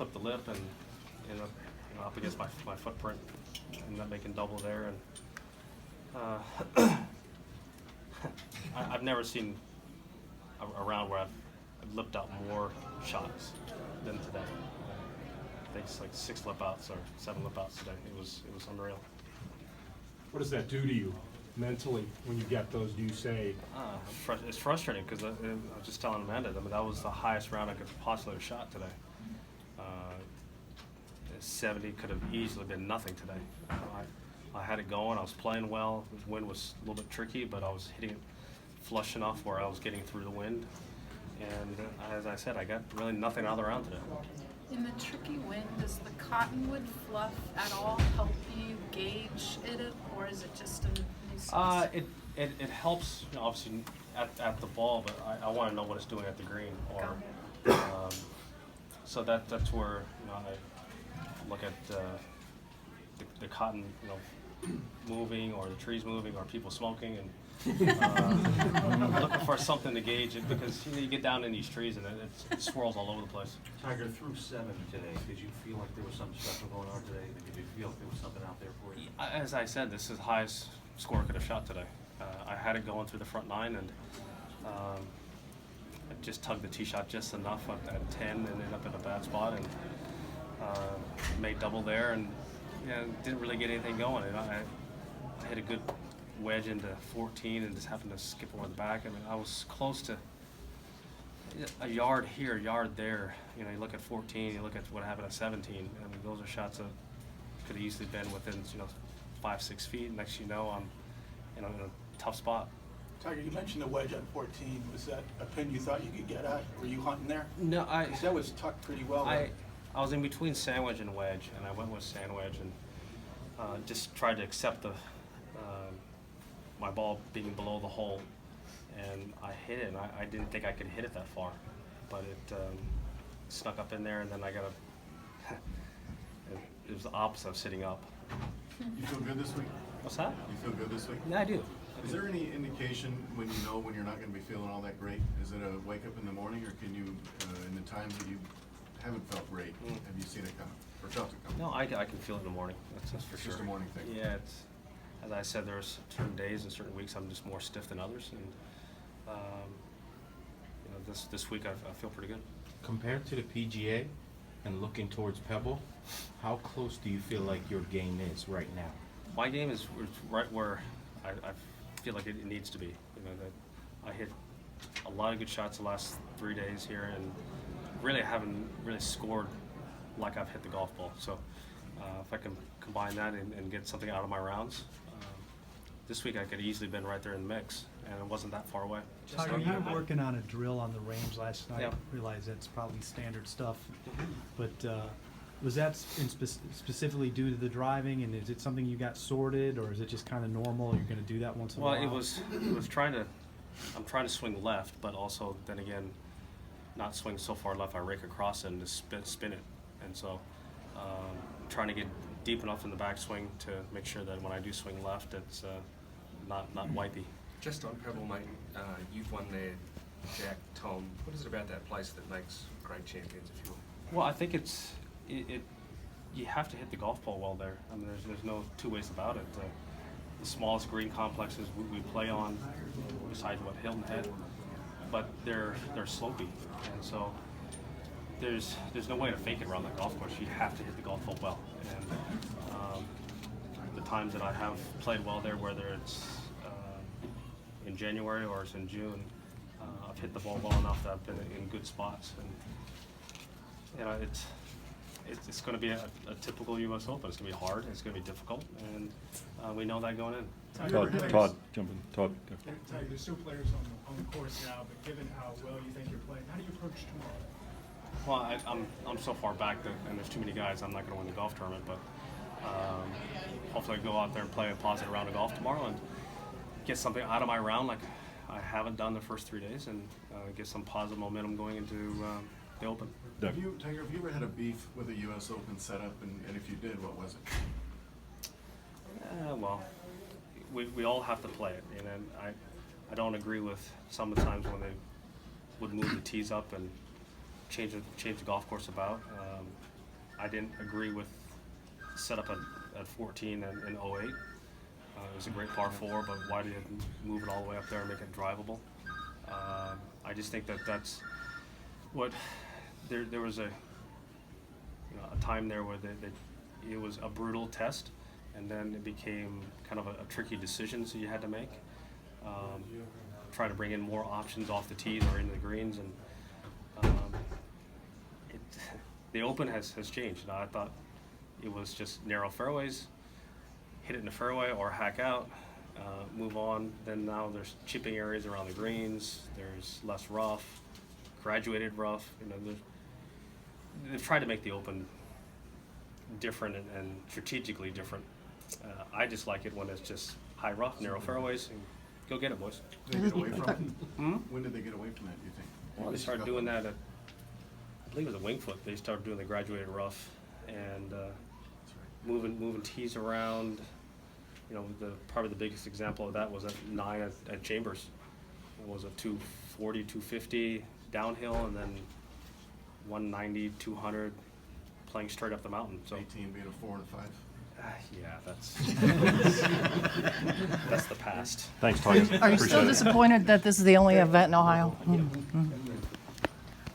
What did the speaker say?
clipped the lip and ended up, up against my footprint, ended up making double there. And I've never seen a round where I've lipped out more shots than today. I think it's like 6 lip outs or 7 lip outs today. It was unreal. What does that do to you mentally when you get those? Do you say, It's frustrating because I was just telling Amanda, that was the highest round I could possibly have shot today. 70 could have easily been nothing today. I had it going. I was playing well. The wind was a little bit tricky, but I was hitting it flush enough where I was getting through the wind. And as I said, I got really nothing out of the round today. In the tricky wind, does the cottonwood fluff at all help you gauge it, or is it just a nuisance? It helps, obviously at the ball, but I want to know what it's doing at the green, or so that's where I look at the cotton, moving, or the trees moving, or people smoking, and looking for something to gauge it, because you get down in these trees and it swirls all over the place. Tiger threw 7 today. Did you feel like there was something special going on today? Did you feel like there was something out there for you? As I said, this is the highest score I could have shot today. I had it going through the front 9, and I just tugged the tee shot just enough at 10 and ended up in a bad spot, and made double there, and didn't really get anything going. And I hit a good wedge into 14 and just happened to skip over the back. I mean, I was close to a yard here, a yard there. You look at 14, you look at what happened at 17. I mean, those are shots that could have easily been within 5-6 feet. Next you know, I'm in a tough spot. Tiger, you mentioned the wedge on 14. Was that a pin you thought you could get at? Were you hunting there? No, 'Cause that was tucked pretty well. I was in between sandwich and wedge, and I went with sandwich, and just tried to accept the my ball being below the hole, and I hit it, and I didn't think I could hit it that far, but it snuck up in there, and then I got it was the opposite of sitting up. You feel good this week? What's that? You feel good this week? Yeah, I do. Is there any indication when you know when you're not going to be feeling all that great? Is it a wake up in the morning, or can you, in the times that you haven't felt great, have you seen it coming or felt it coming? No, I can feel it in the morning. That's for It's sure. just a morning thing. Yeah, it's, as I said, there's certain days and certain weeks I'm just more stiff than others, and this week I feel pretty good. Compared to the PGA and looking towards Pebble, how close do you feel like your game is right now? My game is right where I feel like it needs to be. That I hit a lot of good shots the last 3 days here, and really haven't really scored like I've hit the golf ball. So if I can combine that and get something out of my rounds, this week I could easily been right there in the mix, and it wasn't that far away. Tiger, you were working on a drill on the range last night. Yeah. I realize that's probably standard stuff, but was that specifically due to the driving, and is it something you got sorted, or is it just kind of normal? You're going to do that once in a while? Well, it was I'm trying to swing left, but also then again, not swing so far left. I rake across it and just spin it, and so trying to get deep enough in the backswing to make sure that when I do swing left, it's not wipey. Just on Pebble, mate, you've won there, Jack, Tom. What is it about that place that makes great champions, if you will? Well, I think you have to hit the golf ball well there. I mean, there's no two ways about it. The smallest green complexes we play on, besides what Hilton had, but they're slopey, and so there's no way to fake it around that golf course. You have to hit the golf ball well, and the times that I have played well there, whether it's in January or it's in June, I've hit the ball well enough that I've been in good spots, and it's going to be a typical U.S. Open. It's going to be hard. It's going to be difficult, and we know that going in. Todd, jump in. Todd. Tiger, there's two players on the course now, but given how well you think you're playing, how do you approach tomorrow? Well, I'm so far back that, and there's too many guys, I'm not going to win the golf tournament, but hopefully I go out there and play a positive round of golf tomorrow and get something out of my round like I haven't done the first 3 days, and get some positive momentum going into the Open. Tiger, have you ever had a beef with a U.S. Open setup, and if you did, what was it? Well, we all have to play it, and I don't agree with some of the times when they would move the tees up and change the golf course about. I didn't agree with setup at 14 and 08. It was a great par 4, but why did you move it all the way up there and make it drivable? I just think that's what there was a time there where it was a brutal test, and then it became kind of a tricky decision so you had to make. Try to bring in more options off the tees or into the greens, and the Open has changed. I thought it was just narrow fairways, hit it in the fairway or hack out, move on. Then now there's chipping areas around the greens, there's less rough, graduated rough. They've tried to make the Open different and strategically different. I just like it when it's just high rough, narrow fairways, and go get it, boys. Did they get away from it? When did they get away from that, do you think? Well, they started doing that at, I believe it was at Wingfoot. They started doing the graduated rough and moving tees around. Probably the biggest example of that was at 9 at Chambers. It was a 240, 250 downhill, and then 190, 200 playing straight up the mountain. So 18 being a 4 and a 5? yeah, that's the past. Thanks, Todd. Are you still Appreciate it. disappointed that this is the only event in Ohio? Yeah. Mm-hmm.